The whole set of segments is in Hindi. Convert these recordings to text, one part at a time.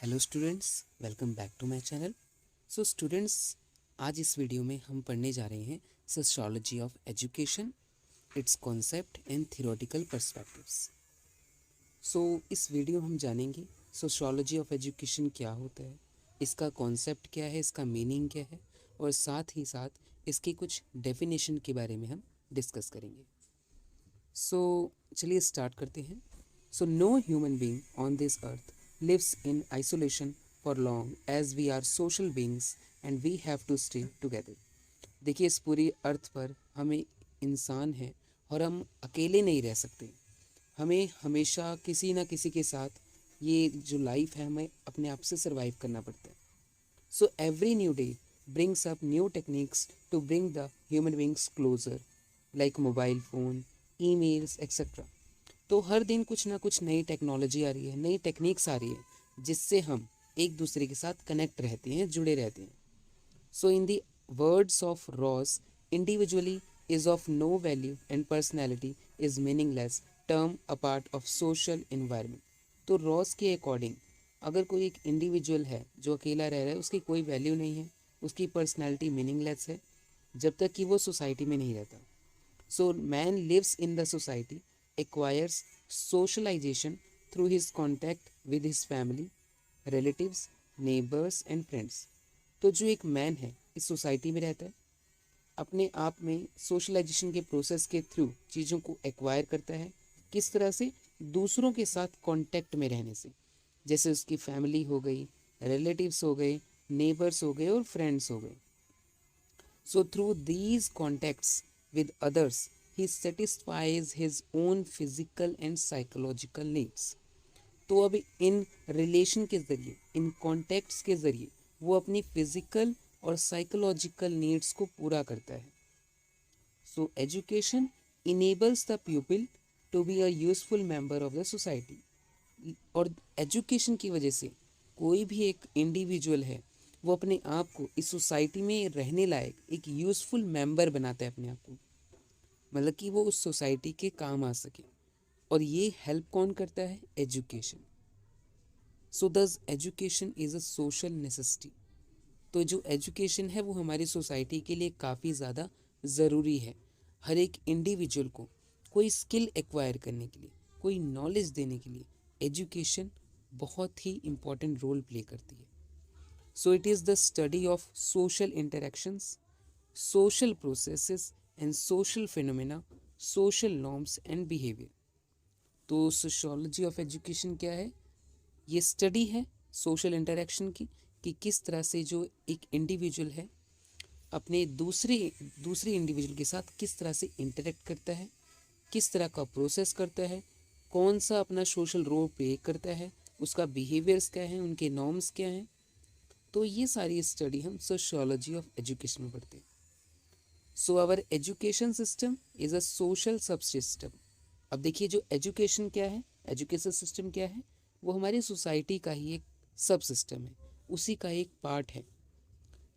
Hello students, welcome back to my channel. So students, आज इस वीडियो में हम पढ़ने जा रहे हैं sociology of education, its concept and theoretical perspectives. So इस वीडियो में हम जानेंगे सोशियोलॉजी ऑफ एजुकेशन क्या होता है, इसका कॉन्सेप्ट क्या है, इसका मीनिंग क्या है, और साथ ही साथ इसकी कुछ डेफिनेशन के बारे में हम डिस्कस करेंगे। सो चलिए स्टार्ट करते हैं। So no human being on this earth lives in isolation for long as we are social beings and we have to stay together। देखिए, इस पूरी अर्थ पर हमें इंसान हैं और हम अकेले नहीं रह सकते। हमें हमेशा किसी ना किसी के साथ ये जो लाइफ है हमें अपने आप से सरवाइव करना पड़ता है। So every new day brings up new techniques to bring the human beings closer, like mobile phone, emails etcetera. तो हर दिन कुछ ना कुछ नई टेक्नोलॉजी आ रही है, नई टेक्निक्स आ रही है जिससे हम एक दूसरे के साथ कनेक्ट रहते हैं, जुड़े रहते हैं। So in the words of Ross, individually is of no value and personality is meaningless term a part of social environment. तो रॉस के अकॉर्डिंग अगर कोई एक इंडिविजुअल है जो अकेला रह रहा है, उसकी कोई वैल्यू नहीं है, उसकी पर्सनैलिटी मीनिंगलेस है जब तक कि वो सोसाइटी में नहीं रहता। So man lives in the society, acquires socialization through his contact with his family, relatives, neighbors and friends। तो जो एक मैन है इस सोसाइटी में रहता है, अपने आप में सोशलाइजेशन के प्रोसेस के थ्रू चीज़ों को एक्वायर करता है। किस तरह से? दूसरों के साथ कांटेक्ट में रहने से, जैसे उसकी फैमिली हो गई, रिलेटिव्स हो गए, नेबर्स हो गए और फ्रेंड्स हो गए। So through these contacts with others, he satisfies his own physical and psychological needs। तो अब इन रिलेशन के ज़रिए, इन कॉन्टैक्ट्स के ज़रिए वो अपनी फिजिकल और साइकोलॉजिकल नीड्स को पूरा करता है। So education enables the people to be a useful member of the society. और एजुकेशन की वजह से कोई भी एक इंडिविजुअल है वो अपने आप को इस सोसाइटी में रहने लायक एक यूज़फुल मेंबर बनाता है अपने आप को, मतलब कि वो उस सोसाइटी के काम आ सके। और ये हेल्प कौन करता है? Education. So thus education is a social necessity. तो जो एजुकेशन है वो हमारी सोसाइटी के लिए काफ़ी ज़्यादा ज़रूरी है। हर एक इंडिविजुअल को कोई स्किल एक्वायर करने के लिए, कोई नॉलेज देने के लिए एजुकेशन बहुत ही इम्पॉर्टेंट रोल प्ले करती है। So it is the study of social interactions, social processes and social phenomena, social norms and behavior। तो सोशोलॉजी ऑफ एजुकेशन क्या है? ये स्टडी है सोशल इंटरेक्शन की, कि किस तरह से जो एक इंडिविजुअल है अपने दूसरे इंडिविजुअल के साथ किस तरह से इंटरेक्ट करता है, किस तरह का प्रोसेस करता है, कौन सा अपना सोशल रोल प्ले करता है, उसका बिहेवियर्स क्या है, उनके नॉर्म्स क्या हैं। तो ये सारी स्टडी हम सोशियोलॉजी ऑफ एजुकेशन में पढ़ते हैं। So our education system is a social sub system. अब देखिए, जो एजुकेशन क्या है, एजुकेशन सिस्टम क्या है, वो हमारी सोसाइटी का ही एक सब सिस्टम है, उसी का एक पार्ट है।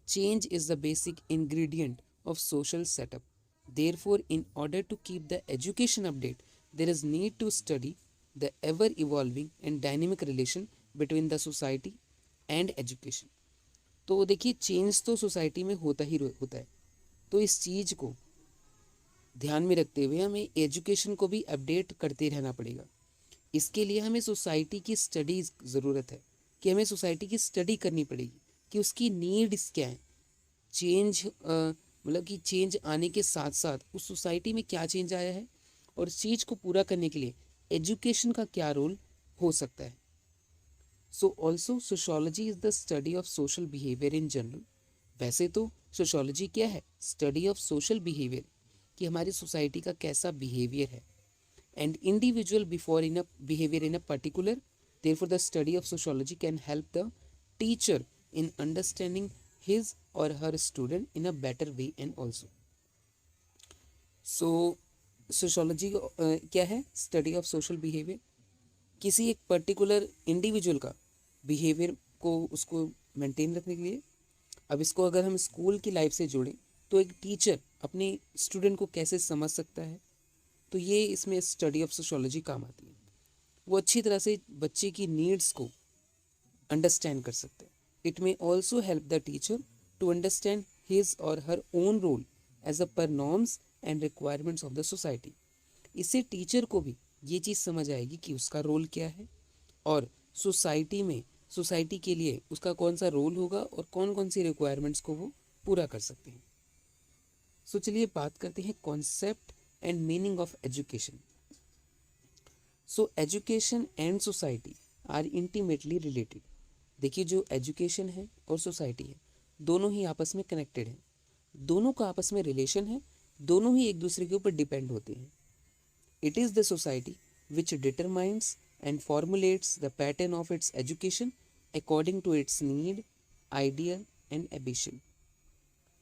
Change is the basic ingredient of social setup. Therefore in order to keep the education update, there is need to study the ever evolving and dynamic relation between the society and education. तो देखिए, चेंज तो सोसाइटी में होता ही होता है, तो इस चीज़ को ध्यान में रखते हुए हमें एजुकेशन को भी अपडेट करते रहना पड़ेगा। इसके लिए हमें सोसाइटी की स्टडी ज़रूरत है, कि हमें सोसाइटी की स्टडी करनी पड़ेगी कि उसकी नीड्स क्या हैं। चेंज मतलब कि चेंज आने के साथ साथ उस सोसाइटी में क्या चेंज आया है, और इस चीज़ को पूरा करने के लिए एजुकेशन का क्या रोल हो सकता है। So also sociology is the study of social behaviour in general. वैसे तो सोशोलॉजी क्या है? स्टडी ऑफ सोशल बिहेवियर, कि हमारी सोसाइटी का कैसा बिहेवियर है। And individual before in a behaviour in a particular, therefore the study of sociology can help the teacher in understanding his or her student in a better way and also. So sociology क्या है? स्टडी ऑफ सोशल बिहेवियर, किसी एक पर्टिकुलर इंडिविजुअल का बिहेवियर को उसको मेंटेन रखने के लिए। अब इसको अगर हम स्कूल की लाइफ से जोड़ें, तो एक टीचर अपने स्टूडेंट को कैसे समझ सकता है, तो ये इसमें स्टडी ऑफ सोशोलॉजी काम आती है। वो अच्छी तरह से बच्चे की नीड्स को अंडरस्टैंड कर सकता है। It may also help the teacher to understand his or her own role as a per norms and requirements of the society. इससे टीचर को भी ये चीज़ समझ आएगी कि उसका रोल क्या है और सोसाइटी में सोसाइटी के लिए उसका कौन सा रोल होगा और कौन कौन सी रिक्वायरमेंट्स को वो पूरा कर सकते हैं। सो चलिए बात करते हैं concept and meaning of education. So education and society are intimately related. देखिए जो एजुकेशन है और सोसाइटी है दोनों ही आपस में कनेक्टेड हैं, दोनों का आपस में रिलेशन है, दोनों ही एक दूसरे के ऊपर डिपेंड होते हैं। It is the society which determines and formulates the pattern of its education according to its need, ideal and ambition.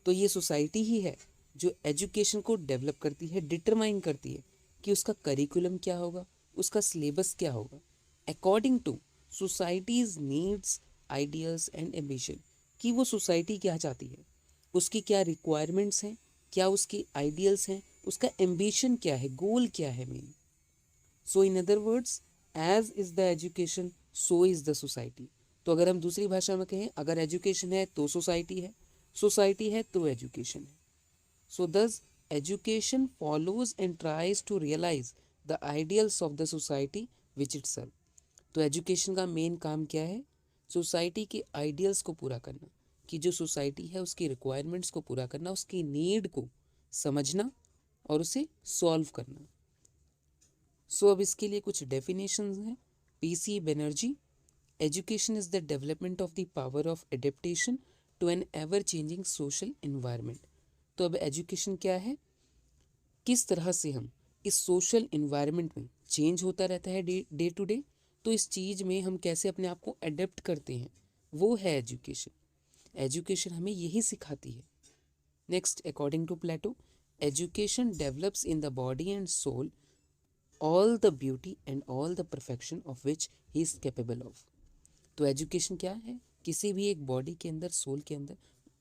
तो ये सोसाइटी ही है जो एजुकेशन को डेवलप करती है, डिटरमाइन करती है कि उसका करिकुलम क्या होगा, उसका सिलेबस क्या होगा, according to society's needs, ideals and ambition. कि वो सोसाइटी क्या चाहती है, उसकी क्या रिक्वायरमेंट्स हैं, क्या उसकी आइडियल्स हैं, उसका एम्बिशन क्या है, गोल क्या है main. So in other words, as is the education so is the society. तो अगर हम दूसरी भाषा में कहें, अगर एजुकेशन है तो सोसाइटी है तो एजुकेशन है। So thus education follows and tries to realise the ideals of the society which it serve. तो एजुकेशन का मेन काम क्या है, सोसाइटी के आइडियल्स को पूरा करना, कि जो सोसाइटी है उसकी रिक्वायरमेंट्स को पूरा करना, उसकी नीड को समझना और उसे सॉल्व करना। सो अब इसके लिए कुछ डेफिनेशंस हैं। PC Banerjee, education is the development of the power of adaptation to an ever changing social environment. तो अब एजुकेशन क्या है, किस तरह से हम इस सोशल इन्वायरमेंट में चेंज होता रहता है डे टू डे, तो इस चीज़ में हम कैसे अपने आप को अडेप्ट करते हैं, वो है एजुकेशन। एजुकेशन हमें यही सिखाती है। Next, according to Plato, education develops in the body and soul all the beauty and all the perfection of which he is capable of. तो एजुकेशन क्या है, किसी भी एक बॉडी के अंदर, सोल के अंदर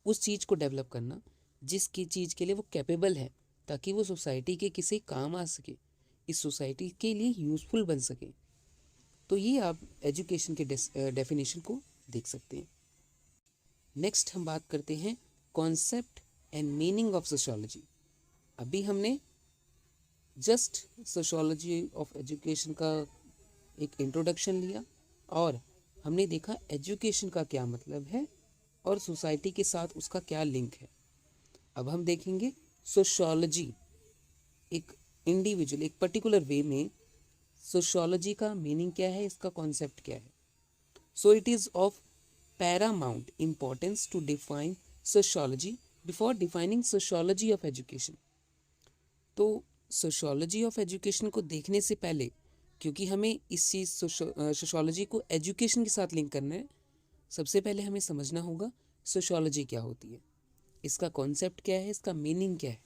उस चीज़ को डेवलप करना जिसकी चीज़ के लिए वो कैपेबल है, ताकि वो सोसाइटी के किसी काम आ सके, इस सोसाइटी के लिए यूज़फुल बन सके। तो ये आप एजुकेशन के डेफिनेशन को देख सकते हैं। नेक्स्ट हम बात करते हैं concept and meaning of sociology. अभी हमने जस्ट सोशियोलॉजी ऑफ एजुकेशन का एक इंट्रोडक्शन लिया और हमने देखा एजुकेशन का क्या मतलब है और सोसाइटी के साथ उसका क्या लिंक है। अब हम देखेंगे सोशियोलॉजी, एक इंडिविजुअल, एक पर्टिकुलर वे में सोशियोलॉजी का मीनिंग क्या है, इसका कॉन्सेप्ट क्या है। So it is of paramount importance to define sociology before defining sociology of education. तो सोशियोलॉजी ऑफ एजुकेशन को देखने से पहले, क्योंकि हमें इस चीज़ सोशियोलॉजी को एजुकेशन के साथ लिंक करना है, सबसे पहले हमें समझना होगा सोशियोलॉजी क्या होती है, इसका कॉन्सेप्ट क्या है, इसका मीनिंग क्या है।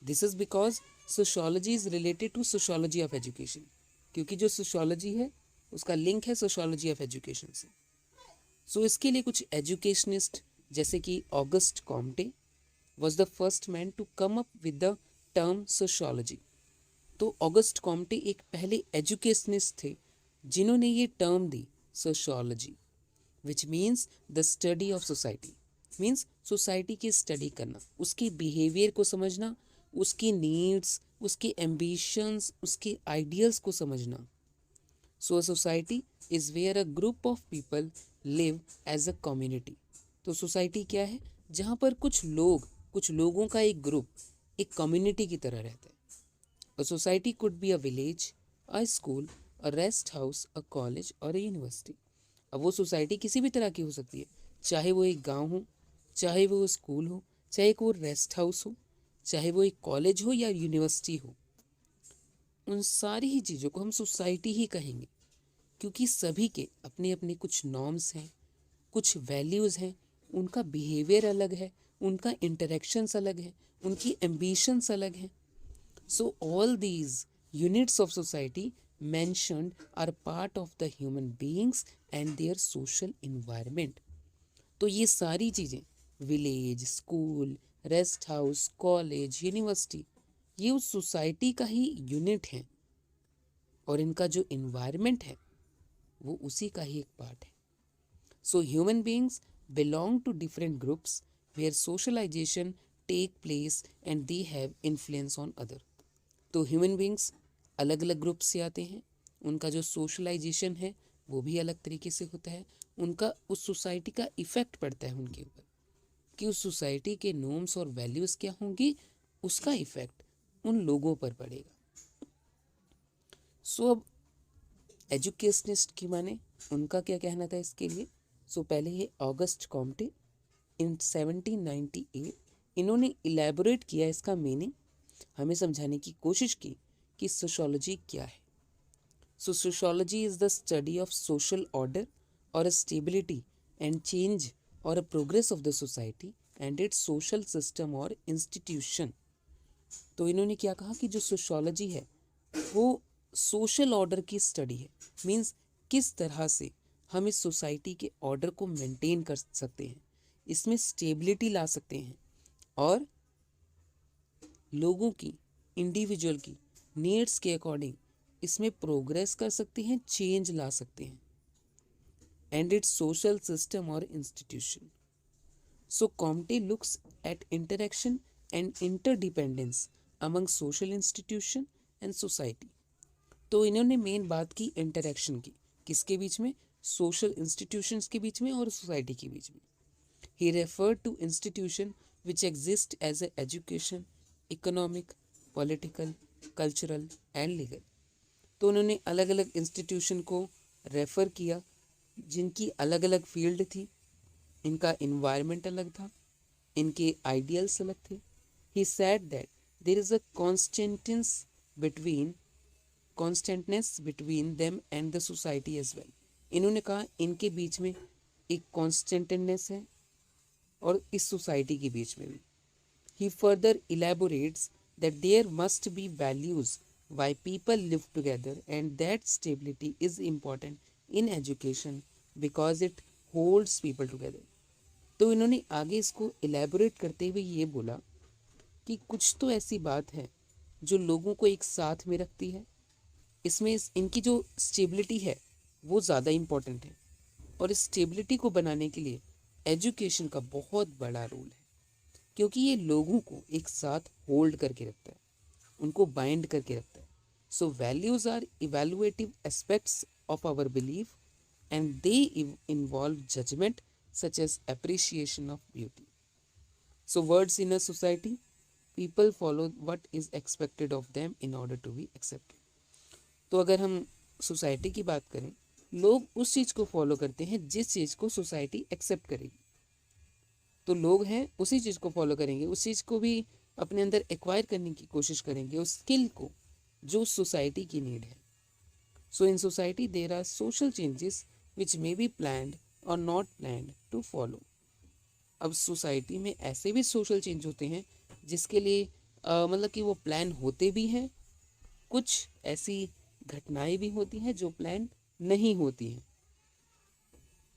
This is because sociology is related to sociology of education, क्योंकि जो सोशियोलॉजी है उसका लिंक है सोशियोलॉजी ऑफ एजुकेशन से। सो इसके लिए कुछ एजुकेशनिस्ट जैसे कि August Comte was the first man to come up with the term sociology. तो ऑगस्ट कॉम्टे एक पहले एजुकेशनिस्ट थे जिन्होंने ये टर्म दी sociology, which means the study of society. Means society की स्टडी करना, उसके बिहेवियर को समझना, उसकी नीड्स, उसके एम्बिशंस, उसके आइडियल्स को समझना। So society is where a group of people live as a community. तो सोसाइटी क्या है, जहाँ पर कुछ लोगों का एक ग्रुप एक कम्युनिटी की तरह रहता है। A society could be a village, a school, a rest house, a college और अ यूनिवर्सिटी। अब वो सोसाइटी किसी भी तरह की हो सकती है, चाहे वो एक गांव हो, चाहे वो स्कूल हो, चाहे वो रेस्ट हाउस हो, चाहे वो एक कॉलेज हो या यूनिवर्सिटी हो। उन सारी ही चीज़ों को हम सोसाइटी ही कहेंगे, क्योंकि सभी के अपने अपने कुछ नॉर्म्स हैं, कुछ वैल्यूज़ हैं, उनका बिहेवियर अलग है, उनका इंटरेक्शंस अलग है, उनकी एम्बिशंस अलग हैं। So all these units of society mentioned are part of the human beings and their social environment। तो ये सारी चीज़ें, village, school, rest house, college, university, ये उस सोसाइटी का ही यूनिट है और इनका जो इन्वायरमेंट है वो उसी का ही एक पार्ट है। So human beings belong to different groups where socialization take place and they have influence on other. तो ह्यूमन बींग्स अलग अलग ग्रुप से आते हैं, उनका जो सोशलाइजेशन है वो भी अलग तरीके से होता है, उनका उस सोसाइटी का इफ़ेक्ट पड़ता है उनके ऊपर कि उस सोसाइटी के नॉर्म्स और वैल्यूज़ क्या होंगी, उसका इफ़ेक्ट उन लोगों पर पड़ेगा. सो अब एजुकेशनिस्ट की माने उनका क्या कहना था इसके लिए. सो पहले है ऑगस्ट कॉम्टे इन 1798. इन्होंने इलेबोरेट किया इसका मीनिंग, हमें समझाने की कोशिश की कि सोशोलॉजी क्या है. So sociology is the study of social order और स्टेबिलिटी एंड चेंज और progress of the society and its social system और इंस्टीट्यूशन. तो इन्होंने क्या कहा कि जो सोशोलॉजी है वो सोशल ऑर्डर की स्टडी है. मीन्स किस तरह से हम इस सोसाइटी के ऑर्डर को मेंटेन कर सकते हैं, इसमें स्टेबिलिटी ला सकते हैं और लोगों की, इंडिविजुअल की नीड्स के अकॉर्डिंग इसमें प्रोग्रेस कर सकते हैं, चेंज ला सकते हैं. एंड इट्स सोशल सिस्टम और institution. So Comte looks at interaction and interdependence among social institution and society. तो इन्होंने मेन बात की इंटरेक्शन की, किसके बीच में, सोशल इंस्टीट्यूशंस के बीच में और सोसाइटी के बीच में. He referred to institution which exist as a education, economic, political, cultural and legal. तो उन्होंने अलग अलग इंस्टीट्यूशन को रेफ़र किया जिनकी अलग अलग फील्ड थी, इनका इन्वायरमेंट अलग था, इनके आइडियल्स अलग थे. He said that there is a constantness between them and the society as well. इन्होंने कहा इनके बीच में एक कॉन्स्टेंटनेस है और इस सोसाइटी के बीच में भी. He further elaborates that there must be values why people live together and that stability is important in education because it holds people together. तो इन्होंने आगे इसको elaborate करते हुए ये बोला कि कुछ तो ऐसी बात है जो लोगों को एक साथ में रखती है, इसमें इनकी जो स्टेबिलिटी है वो ज़्यादा इम्पॉर्टेंट है और इस स्टेबिलिटी को बनाने के लिए एजुकेशन का बहुत बड़ा रोल है क्योंकि ये लोगों को एक साथ होल्ड करके रखता है, उनको बाइंड करके रखता है. So values are evaluative aspects of our belief and they involve judgement such as appreciation of beauty. So words in a society, people follow what is expected of them in order to be accepted. तो अगर हम सोसाइटी की बात करें, लोग उस चीज़ को फॉलो करते हैं जिस चीज़ को सोसाइटी एक्सेप्ट करेगी. तो लोग हैं उसी चीज़ को फॉलो करेंगे, उस चीज़ को भी अपने अंदर एक्वायर करने की कोशिश करेंगे, उस स्किल को जो सोसाइटी की नीड है. So in society there are social changes which may be planned or not planned to follow. अब सोसाइटी में ऐसे भी सोशल चेंज होते हैं जिसके लिए मतलब कि वो प्लान होते भी हैं, कुछ ऐसी घटनाएं भी होती हैं जो प्लान नहीं होती हैं.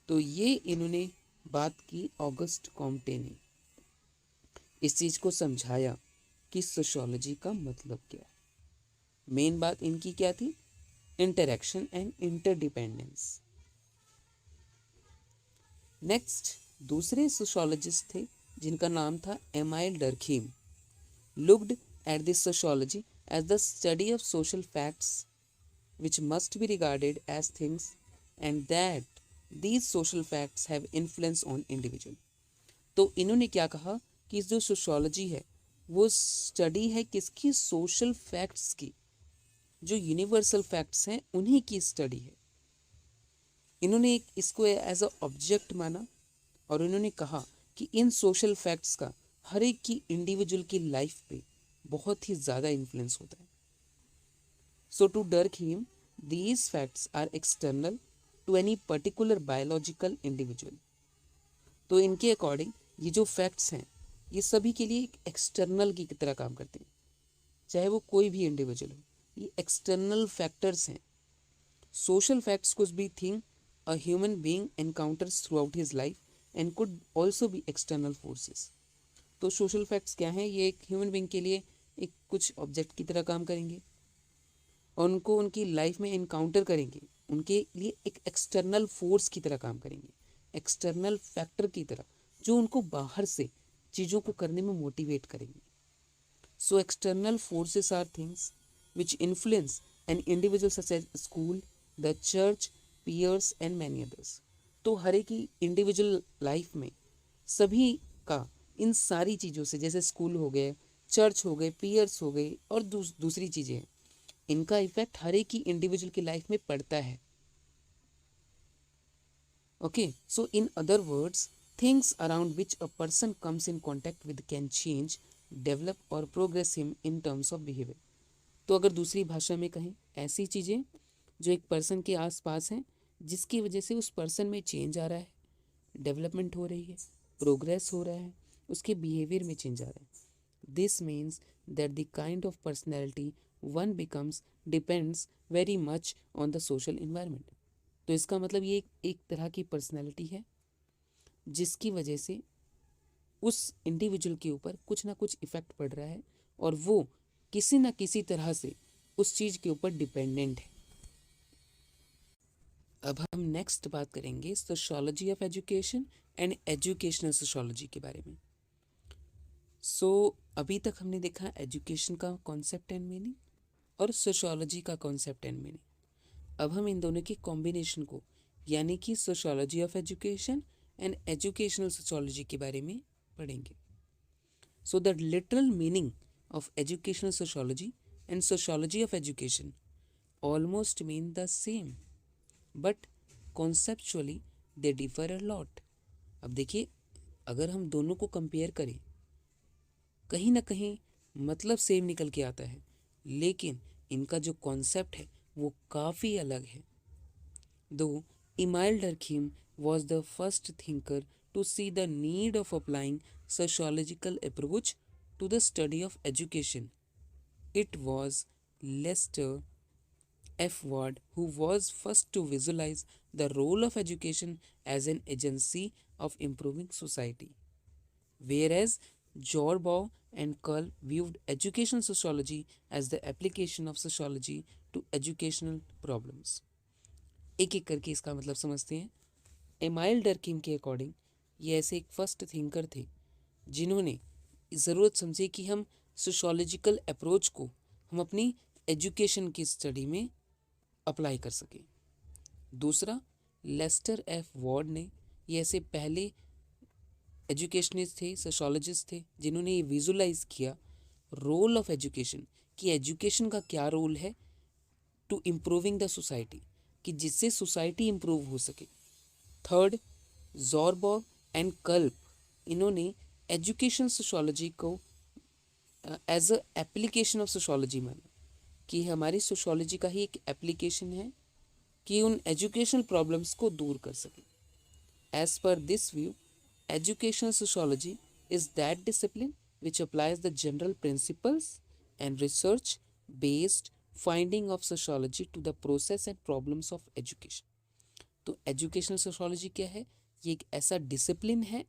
तो ये इन्होंने बात की ऑगस्ट कॉम्टे ने, इस चीज़ को समझाया कि सोशोलॉजी का मतलब क्या है. मेन बात इनकी क्या थी, इंटरेक्शन एंड इंटरडिपेंडेंस. नेक्स्ट दूसरे सोशोलॉजिस्ट थे जिनका नाम था Emile Durkheim. Looked at this sociology as the study of social facts which must be regarded as things and that these social facts have influence on individual. तो इन्होंने क्या कहा कि जो सोशोलॉजी है वो स्टडी है किसकी, सोशल फैक्ट्स की, जो यूनिवर्सल फैक्ट्स हैं उन्हीं की स्टडी है. इन्होंने इसको एज अ ऑब्जेक्ट माना और इन्होंने कहा कि इन सोशल फैक्ट्स का हर एक की इंडिविजुअल की लाइफ पे बहुत ही ज़्यादा इन्फ्लुएंस होता है. So to Durkheim these facts are external to any particular biological individual. तो इनके अकॉर्डिंग ये जो फैक्ट्स हैं ये सभी के लिए एक एक्सटर्नल की तरह काम करते हैं, चाहे वो कोई भी इंडिविजुअल हो. ये एक्सटर्नल फैक्टर्स हैं. सोशल फैक्ट्स कुछ भी thing a human being encounters through out his life and could also be external forces. तो सोशल फैक्ट्स क्या हैं, ये एक ह्यूमन बीइंग के लिए एक कुछ ऑब्जेक्ट की तरह काम करेंगे और उनको उनकी लाइफ में इनकाउंटर करेंगे, उनके लिए एक एक्सटर्नल फोर्स की तरह काम करेंगे. एक्सटर्नल फैक्टर की तरह जो उनको बाहर से चीज़ों को करने में मोटिवेट करेंगे। So external forces are things which influence an individual such as school, the church, peers and many others. तो हर एक ही इंडिविजुअल लाइफ में सभी का इन सारी चीज़ों से, जैसे स्कूल हो गए, चर्च हो गए, पीयर्स हो गए और दूसरी चीज़ें हैं, इनका इफेक्ट हर एक ही इंडिविजुअल की लाइफ में पड़ता है। Okay, so in other words, things around which a person comes in contact with can change, develop or progress him in terms of behavior. तो अगर दूसरी भाषा में कहें, ऐसी चीज़ें जो एक पर्सन के आसपास हैं जिसकी वजह से उस पर्सन में चेंज आ रहा है, डेवलपमेंट हो रही है, प्रोग्रेस हो रहा है, उसके बिहेवियर में चेंज आ रहा है। This means that the kind of personality one becomes depends very much on the social environment. तो इसका मतलब ये एक तरह की पर्सनैलिटी है जिसकी वजह से उस इंडिविजुअल के ऊपर कुछ ना कुछ इफेक्ट पड़ रहा है और वो किसी ना किसी तरह से उस चीज़ के ऊपर डिपेंडेंट है। अब हम नेक्स्ट बात करेंगे sociology of education and educational sociology के बारे में। अभी तक हमने देखा एजुकेशन का कॉन्सेप्ट एंड मीनिंग और सोशियोलॉजी का कॉन्सेप्ट एंड मीनिंग। अब हम इन दोनों की कॉम्बिनेशन को यानी कि sociology of education and educational sociology के बारे में पढ़ेंगे। So the literal meaning of educational sociology and sociology of education almost mean the same but conceptually they differ a lot. अब देखिए, अगर हम दोनों को कंपेयर करें, कहीं ना कहीं मतलब सेम निकल के आता है, लेकिन इनका जो कॉन्सेप्ट है वो काफ़ी अलग है। दो Emile Durkheim was the first thinker to see the need of applying sociological approach to the study of education. It was Lester F. Ward who was first to visualize the role of education as an agency of improving society, whereas Jorbaugh and Kull viewed educational sociology as the application of sociology to educational problems. एक एक करके इसका मतलब समझते हैं। एमाइल डर्किम के अकॉर्डिंग ये ऐसे एक फर्स्ट थिंकर थे जिन्होंने ज़रूरत समझी कि हम सोशोलॉजिकल अप्रोच को हम अपनी एजुकेशन की स्टडी में अप्लाई कर सकें। दूसरा, लेस्टर एफ वॉर्ड ने ये ऐसे पहले एजुकेशनिस्ट थे, सोशोलॉजिस्ट थे जिन्होंने ये विजुलाइज किया रोल ऑफ एजुकेशन, कि एजुकेशन का क्या रोल है टू इम्प्रूविंग द सोसाइटी, कि जिससे सोसाइटी इम्प्रूव हो सके। थर्ड, जॉर्बॉग एंड कल्प, इन्होंने एजुकेशन सोशोलॉजी को as a application of sociology माना, कि हमारी सोशोलॉजी का ही एक एप्लीकेशन है कि उन एजुकेशनल प्रॉब्लम्स को दूर कर सके। As per this view, educational sociology is that discipline which applies the general principles and research based finding of sociology to the process and problems of education. तो एजुकेशनल सोशोलॉजी क्या है? ये एक ऐसा डिसिप्लिन है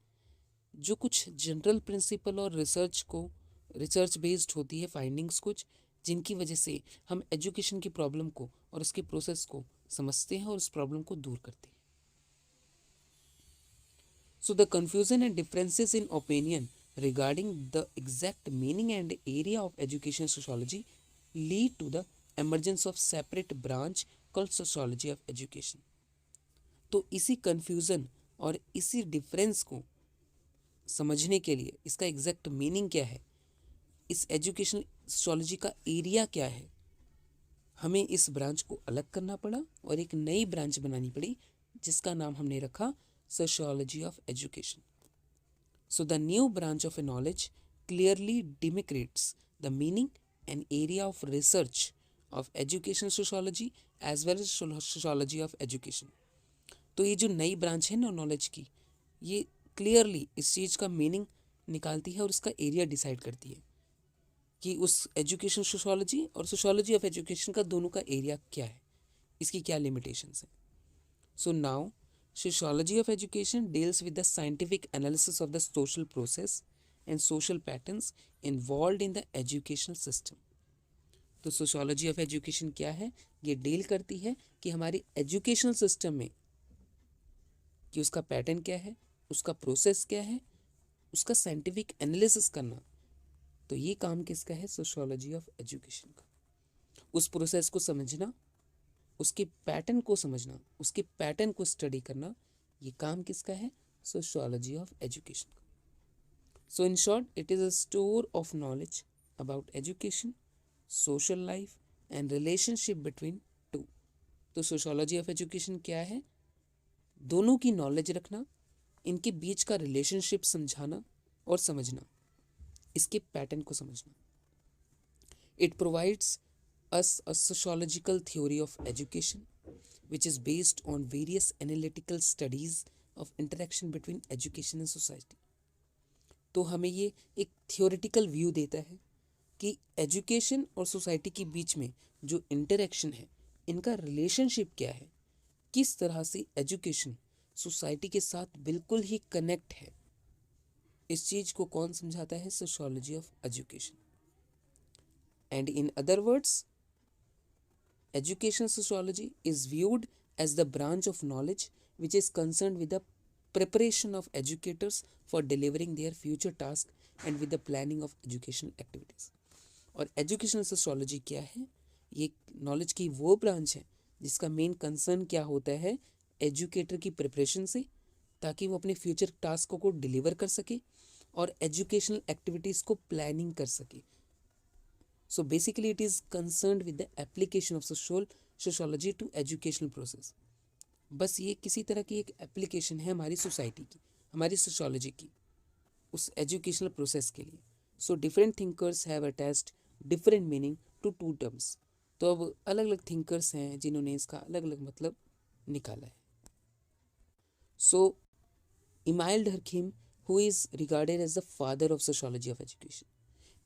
जो कुछ जनरल प्रिंसिपल और रिसर्च बेस्ड होती है, फाइंडिंग्स कुछ, जिनकी वजह से हम एजुकेशन की प्रॉब्लम को और उसके प्रोसेस को समझते हैं और उस प्रॉब्लम को दूर करते हैं। So the confusion and differences in opinion regarding the exact meaning and area of education sociology lead to the emergence of separate branch called sociology of education. तो इसी confusion और इसी difference को समझने के लिए इसका एग्जैक्ट मीनिंग क्या है, इस एजुकेशन सोशोलॉजी का एरिया क्या है, हमें इस ब्रांच को अलग करना पड़ा और एक नई ब्रांच बनानी पड़ी जिसका नाम हमने रखा sociology of education. So the new branch of a knowledge clearly demarcates the meaning and area of research of educational sociology as well as sociology of education. तो ये जो नई ब्रांच है ना नॉलेज की, ये क्लियरली इस चीज़ का मीनिंग निकालती है और उसका एरिया डिसाइड करती है कि उस एजुकेशन सोशोलॉजी और सोशोलॉजी ऑफ एजुकेशन का दोनों का एरिया क्या है, इसकी क्या लिमिटेशंस हैं। So now sociology of education deals with the scientific analysis of the social process and social patterns involved in the educational system. तो सोशोलॉजी ऑफ एजुकेशन क्या है? ये डील करती है कि हमारी एजुकेशनल सिस्टम में कि उसका पैटर्न क्या है, उसका प्रोसेस क्या है, उसका साइंटिफिक एनालिसिस करना। तो ये काम किसका है? सोशियोलॉजी ऑफ एजुकेशन का। उस प्रोसेस को समझना, उसके पैटर्न को समझना, उसके पैटर्न को स्टडी करना, ये काम किसका है? सोशियोलॉजी ऑफ एजुकेशन का। So in short, it is a store of knowledge about education, social life and relationship between two. तो सोशियोलॉजी ऑफ एजुकेशन क्या है? दोनों की नॉलेज रखना, इनके बीच का रिलेशनशिप समझाना और समझना, इसके पैटर्न को समझना। It provides us a sociological theory of education which is based on various analytical studies of interaction between education and society। तो हमें ये एक थियोरेटिकल व्यू देता है कि एजुकेशन और सोसाइटी के बीच में जो इंटरेक्शन है, इनका रिलेशनशिप क्या है, किस तरह से एजुकेशन सोसाइटी के साथ बिल्कुल ही कनेक्ट है। इस चीज़ को कौन समझाता है? Sociology of education. And in other words, educational sociology is viewed as the branch of knowledge which is concerned with the preparation of educators for delivering their future tasks and with the planning of educational activities। और educational sociology क्या है? ये नॉलेज की वो ब्रांच है जिसका मेन कंसर्न क्या होता है? एजुकेटर की प्रिपरेशन से, ताकि वो अपने फ्यूचर टास्कों को डिलीवर कर सके और एजुकेशनल एक्टिविटीज़ को प्लानिंग कर सके। So basically it is concerned with the application of sociology to educational process। बस ये किसी तरह की एक एप्लीकेशन है हमारी सोसाइटी की, हमारी सोशियोलॉजी की, उस एजुकेशनल प्रोसेस के लिए। So different thinkers have attached different meaning to two terms. तो अब अलग अलग थिंकर्स हैं जिन्होंने इसका अलग अलग मतलब निकाला है। So Emile Durkheim, who is regarded as the father of sociology of education.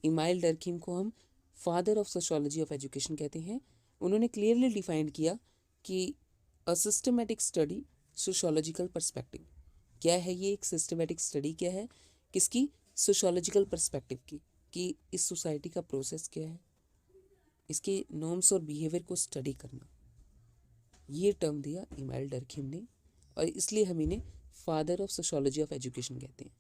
Emile Durkheim को हम father of sociology of education कहते हैं। उन्होंने क्लियरली डिफाइंड किया कि a systematic study sociological perspective. क्या है ये एक सिस्टमेटिक स्टडी? क्या है किसकी? सोशियोलॉजिकल पर्सपेक्टिव की, कि इस सोसाइटी का प्रोसेस क्या है, इसके नॉर्म्स और बिहेवियर को स्टडी करना। ये टर्म दिया इमाइल डर्खिम ने, और इसलिए हम इन्हें father of sociology of education कहते हैं।